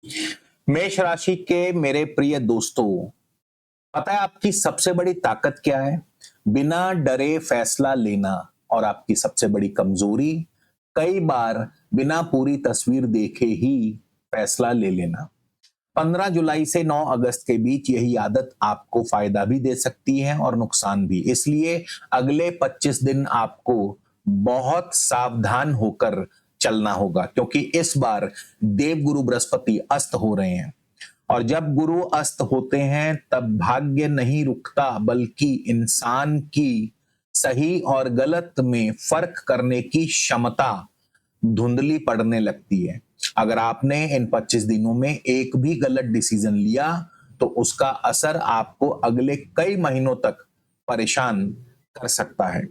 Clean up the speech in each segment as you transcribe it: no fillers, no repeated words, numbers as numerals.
मेष राशि के मेरे प्रिय दोस्तों, पता है आपकी सबसे बड़ी ताकत क्या है? बिना डरे फैसला लेना। और आपकी सबसे बड़ी कमजोरी, कई बार बिना पूरी तस्वीर देखे ही फैसला ले लेना। 15 जुलाई से 9 अगस्त के बीच यही आदत आपको फायदा भी दे सकती है और नुकसान भी। इसलिए अगले 25 दिन आपको बहुत सावधान होकर चलना होगा, क्योंकि इस बार देवगुरु बृहस्पति अस्त हो रहे हैं। और जब गुरु अस्त होते हैं तब भाग्य नहीं रुकता, बल्कि इंसान की सही और गलत में फर्क करने की क्षमता धुंधली पड़ने लगती है। अगर आपने इन 25 दिनों में एक भी गलत डिसीजन लिया तो उसका असर आपको अगले कई महीनों तक परेशान कर सकता है।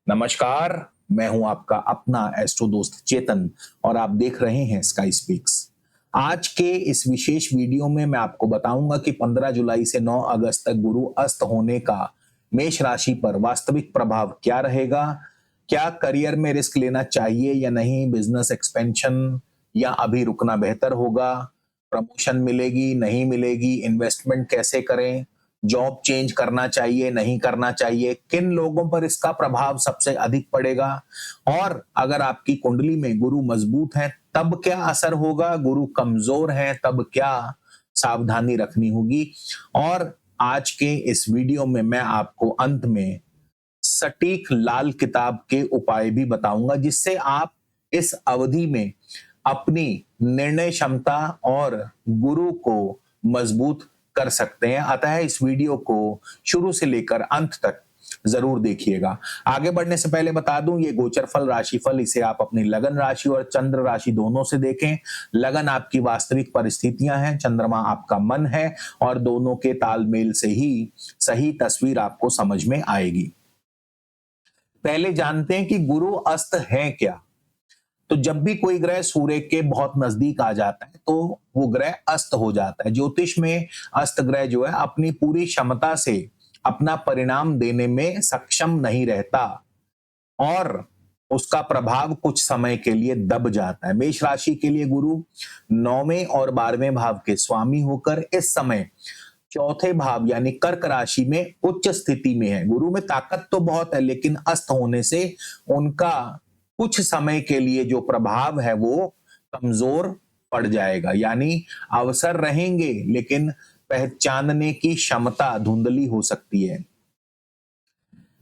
नमस्कार, मैं हूं आपका अपना एस्ट्रो दोस्त चेतन और आप देख रहे हैं स्काई स्पीक्स। आज के इस विशेष वीडियो में मैं आपको बताऊंगा कि 15 जुलाई से 9 अगस्त तक गुरु अस्त होने का मेष राशि पर वास्तविक प्रभाव क्या रहेगा। क्या करियर में रिस्क लेना चाहिए या नहीं, बिजनेस एक्सपेंशन या अभी रुकना बेहतर होगा, प्रमोशन मिलेगी नहीं मिलेगी, इन्वेस्टमेंट कैसे करें, जॉब चेंज करना चाहिए नहीं करना चाहिए, किन लोगों पर इसका प्रभाव सबसे अधिक पड़ेगा, और अगर आपकी कुंडली में गुरु मजबूत है तब क्या असर होगा, गुरु कमजोर है तब क्या सावधानी रखनी होगी। और आज के इस वीडियो में मैं आपको अंत में सटीक लाल किताब के उपाय भी बताऊंगा, जिससे आप इस अवधि में अपनी निर्णय क्षमता और गुरु को मजबूत कर सकते हैं। अतः इस वीडियो को शुरू से लेकर अंत तक जरूर देखिएगा। आगे बढ़ने से पहले बता दूं, ये गोचर फल राशिफल, इसे आप अपनी लगन राशि और चंद्र राशि दोनों से देखें। लगन आपकी वास्तविक परिस्थितियां हैं, चंद्रमा आपका मन है, और दोनों के तालमेल से ही सही तस्वीर आपको समझ में आएगी। पहले जानते हैं कि गुरु अस्त है क्या। तो जब भी कोई ग्रह सूर्य के बहुत नजदीक आ जाता है तो वो ग्रह अस्त हो जाता है। ज्योतिष में अस्त ग्रह जो है अपनी पूरी क्षमता से अपना परिणाम देने में सक्षम नहीं रहता और उसका प्रभाव कुछ समय के लिए दब जाता है। मेष राशि के लिए गुरु 9वें और 12वें भाव के स्वामी होकर इस समय चौथे भाव यानी कर्क राशि में उच्च स्थिति में है। गुरु में ताकत तो बहुत है, लेकिन अस्त होने से उनका कुछ समय के लिए जो प्रभाव है वो कमजोर पड़ जाएगा। यानी अवसर रहेंगे लेकिन पहचानने की क्षमता धुंधली हो सकती है।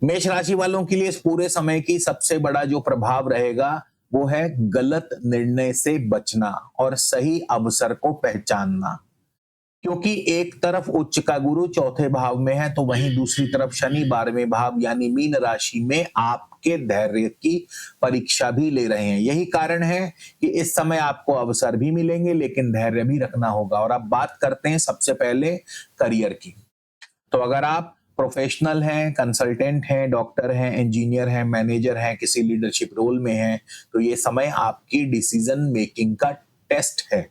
मेष राशि वालों के लिए इस पूरे समय की सबसे बड़ा जो प्रभाव रहेगा वो है गलत निर्णय से बचना और सही अवसर को पहचानना। क्योंकि एक तरफ उच्च का गुरु चौथे भाव में है तो वहीं दूसरी तरफ शनि 12वें भाव यानी मीन राशि में आपके धैर्य की परीक्षा भी ले रहे हैं। यही कारण है कि इस समय आपको अवसर भी मिलेंगे लेकिन धैर्य भी रखना होगा। और अब बात करते हैं सबसे पहले करियर की। तो अगर आप प्रोफेशनल हैं, कंसल्टेंट हैं, डॉक्टर हैं, इंजीनियर हैं, मैनेजर हैं, किसी लीडरशिप रोल में हैं, तो ये समय आपकी डिसीजन मेकिंग का टेस्ट है।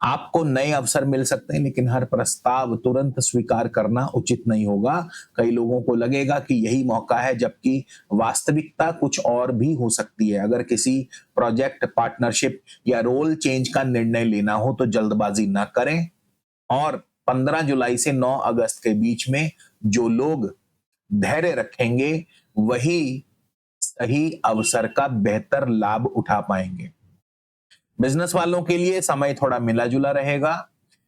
आपको नए अवसर मिल सकते हैं लेकिन हर प्रस्ताव तुरंत स्वीकार करना उचित नहीं होगा। कई लोगों को लगेगा कि यही मौका है, जबकि वास्तविकता कुछ और भी हो सकती है। अगर किसी प्रोजेक्ट, पार्टनरशिप या रोल चेंज का निर्णय लेना हो तो जल्दबाजी ना करें। और 15 जुलाई से 9 अगस्त के बीच में जो लोग धैर्य रखेंगे वही सही अवसर का बेहतर लाभ उठा पाएंगे। बिजनेस वालों के लिए समय थोड़ा मिला जुला रहेगा।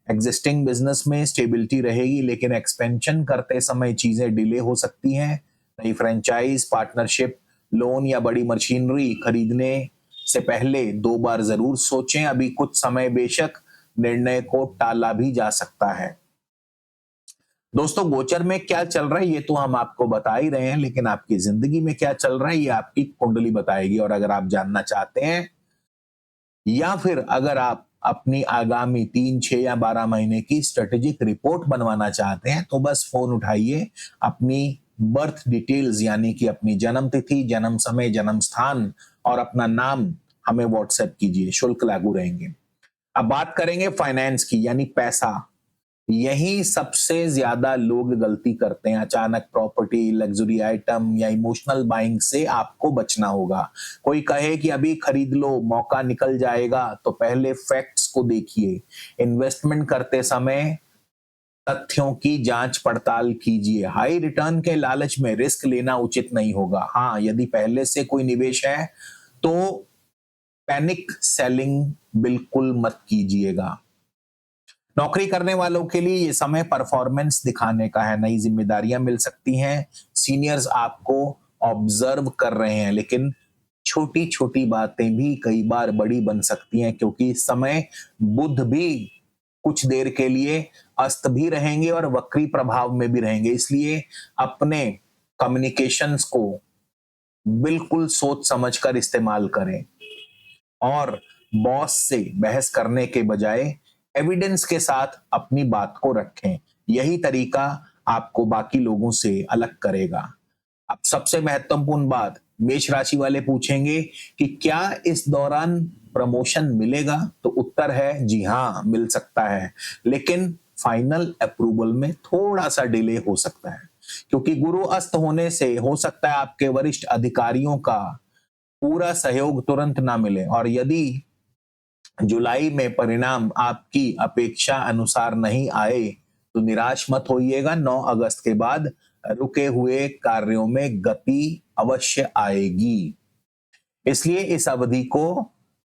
एग्जिस्टिंग बिजनेस में स्टेबिलिटी रहेगी लेकिन एक्सपेंशन करते समय चीजें डिले हो सकती हैं। नई फ्रेंचाइज, पार्टनरशिप, लोन या बड़ी मशीनरी खरीदने से पहले 2 बार जरूर सोचें। अभी कुछ समय बेशक निर्णय को टाला भी जा सकता है। दोस्तों, गोचर में क्या चल रहा है ये तो हम आपको बता ही रहे हैं, लेकिन आपकी जिंदगी में क्या चल रहा है ये आपकी कुंडली बताएगी। और अगर आप जानना चाहते हैं या फिर अगर आप अपनी आगामी 3, 6 या 12 महीने की स्ट्रेटेजिक रिपोर्ट बनवाना चाहते हैं तो बस फोन उठाइए, अपनी बर्थ डिटेल्स यानी कि अपनी जन्म तिथि, जन्म समय, जन्म स्थान और अपना नाम हमें व्हाट्सएप कीजिए, शुल्क लागू रहेंगे। अब बात करेंगे फाइनेंस की यानी पैसा। यही सबसे ज्यादा लोग गलती करते हैं। अचानक प्रॉपर्टी, लग्जरी आइटम या इमोशनल बाइंग से आपको बचना होगा। कोई कहे कि अभी खरीद लो, मौका निकल जाएगा, तो पहले फैक्ट्स को देखिए। इन्वेस्टमेंट करते समय तथ्यों की जांच पड़ताल कीजिए। हाई रिटर्न के लालच में रिस्क लेना उचित नहीं होगा। हाँ, यदि पहले से कोई निवेश है तो पैनिक सेलिंग बिल्कुल मत कीजिएगा। नौकरी करने वालों के लिए ये समय परफॉर्मेंस दिखाने का है। नई जिम्मेदारियां मिल सकती हैं। सीनियर्स आपको ऑब्जर्व कर रहे हैं, लेकिन छोटी छोटी बातें भी कई बार बड़ी बन सकती हैं, क्योंकि इस समय बुध भी कुछ देर के लिए अस्त भी रहेंगे और वक्री प्रभाव में भी रहेंगे। इसलिए अपने कम्युनिकेशंस को बिल्कुल सोच समझकर इस्तेमाल करें और बॉस से बहस करने के बजाय एविडेंस के साथ अपनी बात को रखें। यही तरीका आपको बाकी लोगों से अलग करेगा। अब सबसे महत्वपूर्ण बात, मेष राशि वाले पूछेंगे कि क्या इस दौरान प्रमोशन मिलेगा? तो उत्तर है जी हाँ, मिल सकता है, लेकिन फाइनल अप्रूवल में थोड़ा सा डिले हो सकता है, क्योंकि गुरु अस्त होने से हो सकता है आपके वरिष्ठ अधिकारियों का पूरा सहयोग तुरंत ना मिले, और यदि जुलाई में परिणाम आपकी अपेक्षा अनुसार नहीं आए तो निराश मत होइएगा। 9 अगस्त के बाद रुके हुए कार्यों में गति अवश्य आएगी। इसलिए इस अवधि को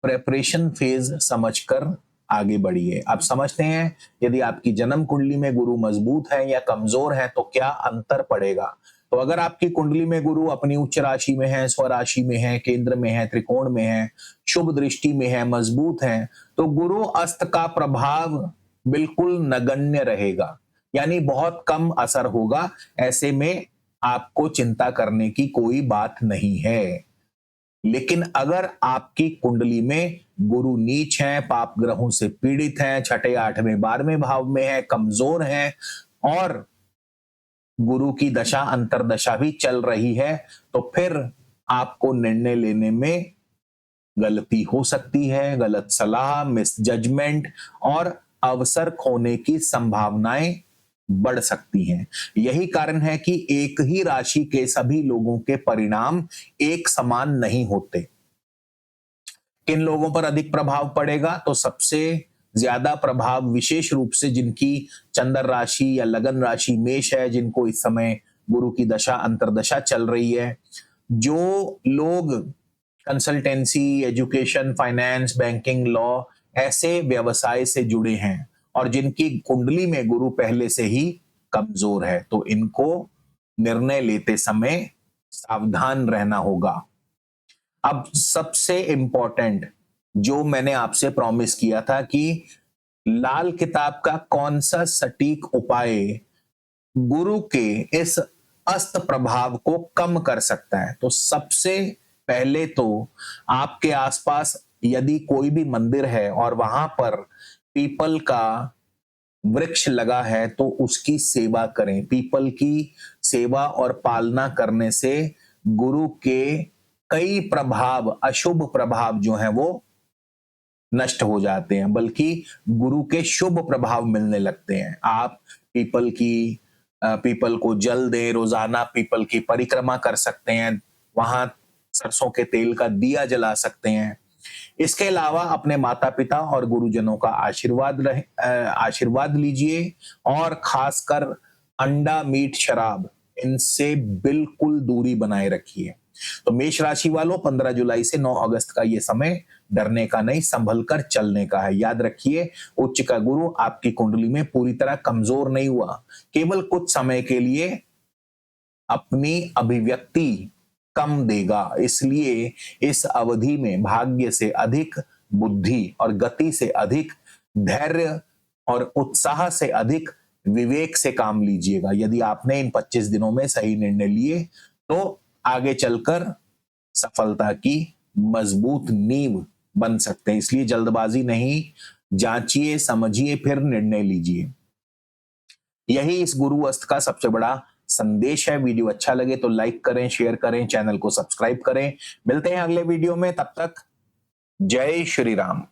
प्रेपरेशन फेज समझकर आगे बढ़िए। आप समझते हैं, यदि आपकी जन्म कुंडली में गुरु मजबूत है या कमजोर है तो क्या अंतर पड़ेगा। तो अगर आपकी कुंडली में गुरु अपनी उच्च राशि में है, स्वराशि में है, केंद्र में है, त्रिकोण में है, शुभ दृष्टि में है, मजबूत है, तो गुरु अस्त का प्रभाव बिल्कुल नगण्य रहेगा, यानी बहुत कम असर होगा। ऐसे में आपको चिंता करने की कोई बात नहीं है। लेकिन अगर आपकी कुंडली में गुरु नीच है, पाप ग्रहों से पीड़ित है, छठे, आठवें, 12वें भाव में है, कमजोर है और गुरु की दशा अंतरदशा भी चल रही है, तो फिर आपको निर्णय लेने में गलती हो सकती है। गलत सलाह, मिस जजमेंट और अवसर खोने की संभावनाएं बढ़ सकती हैं। यही कारण है कि एक ही राशि के सभी लोगों के परिणाम एक समान नहीं होते। किन लोगों पर अधिक प्रभाव पड़ेगा? तो सबसे ज्यादा प्रभाव विशेष रूप से जिनकी चंद्र राशि या लगन राशि मेष है, जिनको इस समय गुरु की दशा अंतरदशा चल रही है। जो लोग consultancy, education, finance, banking, law ऐसे व्यवसाय से जुड़े हैं और जिनकी कुंडली में गुरु पहले से ही कमजोर है, तो इनको निर्णय लेते समय सावधान रहना होगा। अब सबसे इंपॉर्टेंट, जो मैंने आपसे प्रॉमिस किया था कि लाल किताब का कौन सा सटीक उपाय गुरु के इस अस्त प्रभाव को कम कर सकता है, तो सबसे पहले तो आपके आसपास यदि कोई भी मंदिर है और वहां पर पीपल का वृक्ष लगा है तो उसकी सेवा करें। पीपल की सेवा और पालना करने से गुरु के कई प्रभाव, अशुभ प्रभाव जो हैं वो नष्ट हो जाते हैं, बल्कि गुरु के शुभ प्रभाव मिलने लगते हैं। आप पीपल को जल दें, रोजाना पीपल की परिक्रमा कर सकते हैं, वहां सरसों के तेल का दिया जला सकते हैं। इसके अलावा अपने माता पिता और गुरुजनों का आशीर्वाद लीजिए और खासकर अंडा, मीट, शराब इनसे बिल्कुल दूरी बनाए रखिए। तो मेष राशि वालों, 15 जुलाई से 9 अगस्त का ये समय डरने का नहीं, संभल कर चलने का है। याद रखिए, उच्च का गुरु आपकी कुंडली में पूरी तरह कमजोर नहीं हुआ, केवल कुछ समय के लिए अपनी अभिव्यक्ति कम देगा। इसलिए इस अवधि में भाग्य से अधिक बुद्धि और गति से अधिक धैर्य और उत्साह से अधिक विवेक से काम लीजिएगा। यदि आपने इन 25 दिनों में सही निर्णय लिए तो आगे चलकर सफलता की मजबूत नींव बन सकते हैं। इसलिए जल्दबाजी नहीं, जांचिए, समझिए, फिर निर्णय लीजिए। यही इस गुरु अस्त का सबसे बड़ा संदेश है। वीडियो अच्छा लगे तो लाइक करें, शेयर करें, चैनल को सब्सक्राइब करें। मिलते हैं अगले वीडियो में, तब तक जय श्री राम।